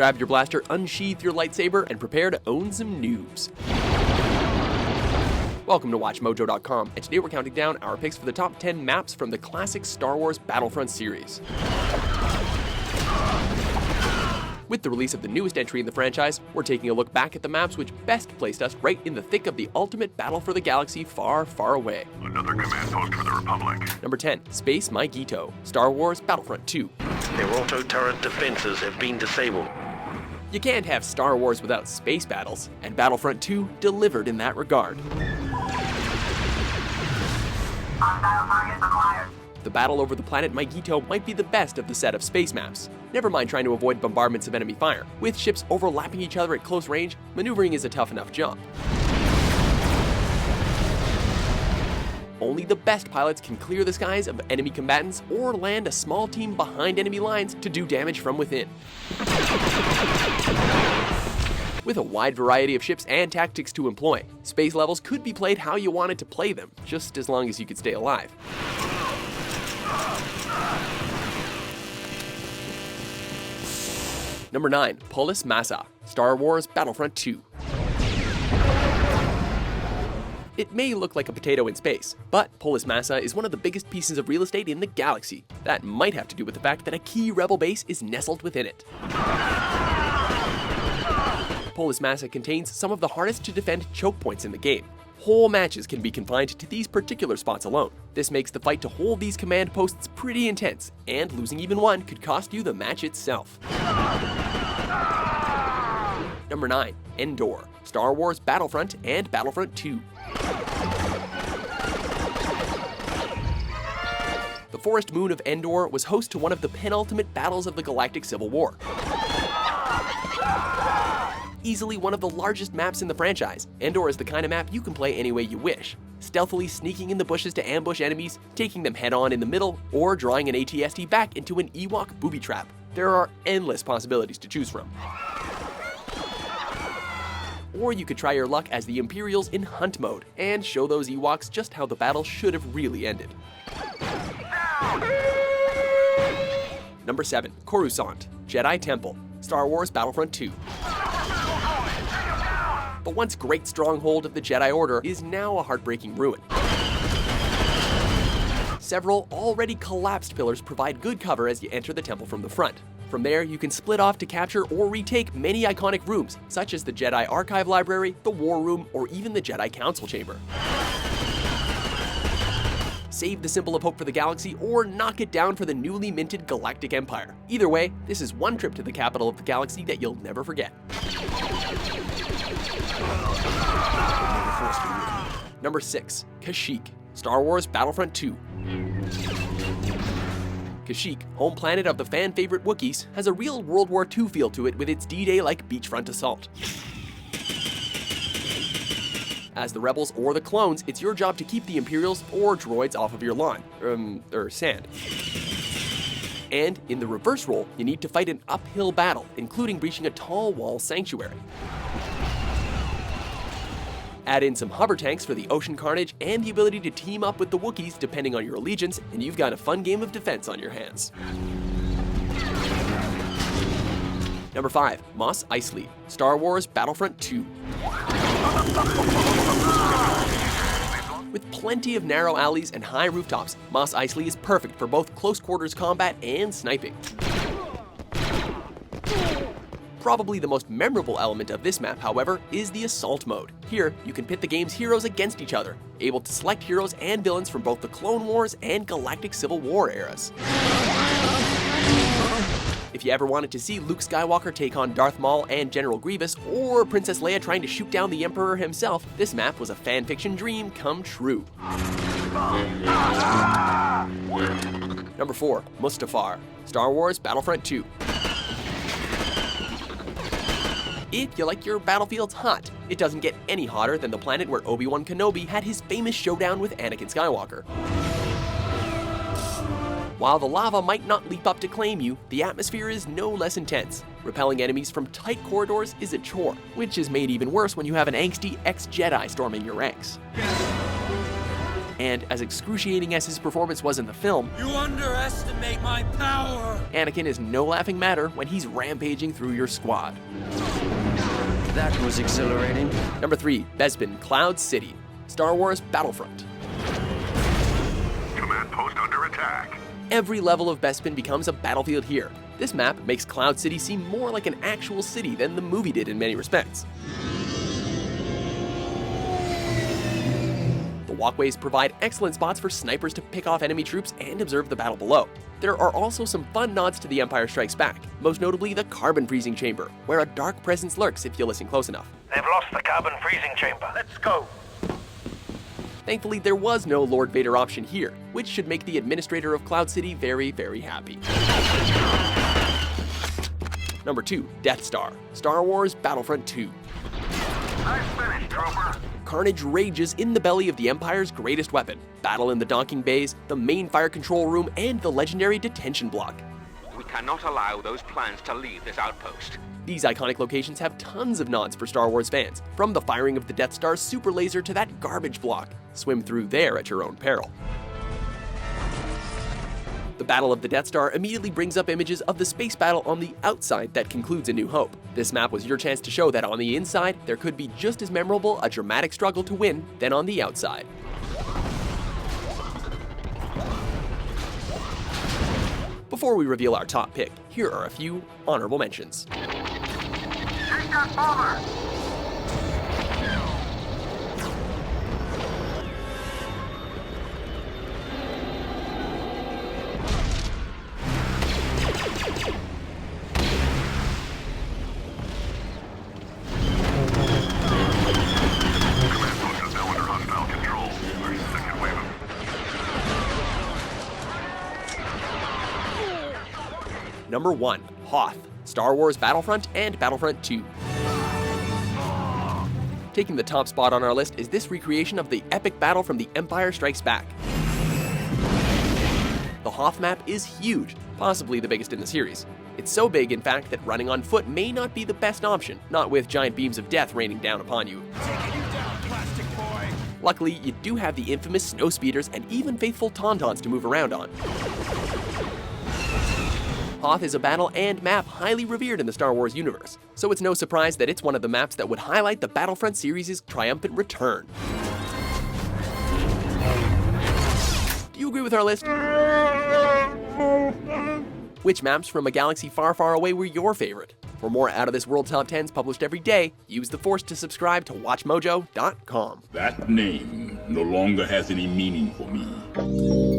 Grab your blaster, unsheath your lightsaber, and prepare to own some noobs. Welcome to WatchMojo.com, and today we're counting down our picks for the top 10 maps from the classic Star Wars Battlefront series. With the release of the newest entry in the franchise, we're taking a look back at the maps which best placed us right in the thick of the ultimate battle for the galaxy far, far away. Another command post for the Republic. Number 10, Space Maigito, Star Wars Battlefront 2. Their auto-turret defenses have been disabled. You can't have Star Wars without space battles, and Battlefront 2 delivered in that regard. The battle over the planet Maigito might be the best of the set of space maps. Never mind trying to avoid bombardments of enemy fire. With ships overlapping each other at close range, maneuvering is a tough enough job. Only the best pilots can clear the skies of enemy combatants or land a small team behind enemy lines to do damage from within. With a wide variety of ships and tactics to employ, space levels could be played how you wanted to play them, just as long as you could stay alive. Number 9, Polis Masa, Star Wars Battlefront 2. It may look like a potato in space, but Polis Masa is one of the biggest pieces of real estate in the galaxy. That might have to do with the fact that a key rebel base is nestled within it. Polis Masa contains some of the hardest to defend choke points in the game. Whole matches can be confined to these particular spots alone. This makes the fight to hold these command posts pretty intense, and losing even one could cost you the match itself. Number 9, Endor, Star Wars Battlefront and Battlefront 2. The forest moon of Endor was host to one of the penultimate battles of the Galactic Civil War. Easily one of the largest maps in the franchise, Endor is the kind of map you can play any way you wish. Stealthily sneaking in the bushes to ambush enemies, taking them head-on in the middle, or drawing an AT-ST back into an Ewok booby trap. There are endless possibilities to choose from. Or you could try your luck as the Imperials in hunt mode, and show those Ewoks just how the battle should have really ended. Number 7, Coruscant, Jedi Temple, Star Wars Battlefront 2. The once great stronghold of the Jedi Order is now a heartbreaking ruin. Several already collapsed pillars provide good cover as you enter the temple from the front. From there, you can split off to capture or retake many iconic rooms, such as the Jedi Archive Library, the War Room, or even the Jedi Council Chamber. Save the symbol of hope for the galaxy, or knock it down for the newly minted Galactic Empire. Either way, this is one trip to the capital of the galaxy that you'll never forget. Number 6, Kashyyyk, Star Wars Battlefront 2. Kashyyyk, home planet of the fan-favorite Wookiees, has a real World War II feel to it with its D-Day-like beachfront assault. As the rebels or the clones, it's your job to keep the Imperials or droids off of your lawn, sand. And in the reverse role, you need to fight an uphill battle, including breaching a tall wall sanctuary. Add in some hover tanks for the ocean carnage and the ability to team up with the Wookiees depending on your allegiance, and you've got a fun game of defense on your hands. Number 5, Mos Eisley, Star Wars Battlefront 2. With plenty of narrow alleys and high rooftops, Mos Eisley is perfect for both close quarters combat and sniping. Probably the most memorable element of this map, however, is the assault mode. Here, you can pit the game's heroes against each other, able to select heroes and villains from both the Clone Wars and Galactic Civil War eras. If you ever wanted to see Luke Skywalker take on Darth Maul and General Grievous, or Princess Leia trying to shoot down the Emperor himself, this map was a fanfiction dream come true. Number 4, Mustafar, Star Wars Battlefront 2. If you like your battlefields hot, it doesn't get any hotter than the planet where Obi-Wan Kenobi had his famous showdown with Anakin Skywalker. While the lava might not leap up to claim you, the atmosphere is no less intense. Repelling enemies from tight corridors is a chore, which is made even worse when you have an angsty ex-Jedi storming your ranks. And as excruciating as his performance was in the film, You underestimate my power! Anakin is no laughing matter when he's rampaging through your squad. That was exhilarating. Number 3, Bespin Cloud City, Star Wars Battlefront. Command post under attack. Every level of Bespin becomes a battlefield here. This map makes Cloud City seem more like an actual city than the movie did in many respects. The walkways provide excellent spots for snipers to pick off enemy troops and observe the battle below. There are also some fun nods to The Empire Strikes Back, most notably the carbon freezing chamber, where a dark presence lurks if you listen close enough. They've lost the carbon freezing chamber. Let's go. Thankfully, there was no Lord Vader option here, which should make the administrator of Cloud City very, very happy. Number 2, Death Star, Star Wars Battlefront 2. Nice finish, Trooper. Carnage rages in the belly of the Empire's greatest weapon. Battle in the docking bays, the main fire control room, and the legendary detention block. We cannot allow those plans to leave this outpost. These iconic locations have tons of nods for Star Wars fans, from the firing of the Death Star's super laser to that garbage block. Swim through there at your own peril. The Battle of the Death Star immediately brings up images of the space battle on the outside that concludes A New Hope. This map was your chance to show that on the inside, there could be just as memorable a dramatic struggle to win than on the outside. Before we reveal our top pick, here are a few honorable mentions. Take that bomber. Command post is now under hostile control. Our second wave of Number 1, Hoth, Star Wars Battlefront and Battlefront 2. Taking the top spot on our list is this recreation of the epic battle from The Empire Strikes Back. The Hoth map is huge, possibly the biggest in the series. It's so big, in fact, that running on foot may not be the best option, not with giant beams of death raining down upon you. Luckily, you do have the infamous snow speeders and even faithful tauntauns to move around on. Hoth is a battle and map highly revered in the Star Wars universe, so it's no surprise that it's one of the maps that would highlight the Battlefront series' triumphant return. Do you agree with our list? Which maps from a galaxy far, far away were your favorite? For more out-of-this-world top 10s published every day, use the Force to subscribe to WatchMojo.com. That name no longer has any meaning for me.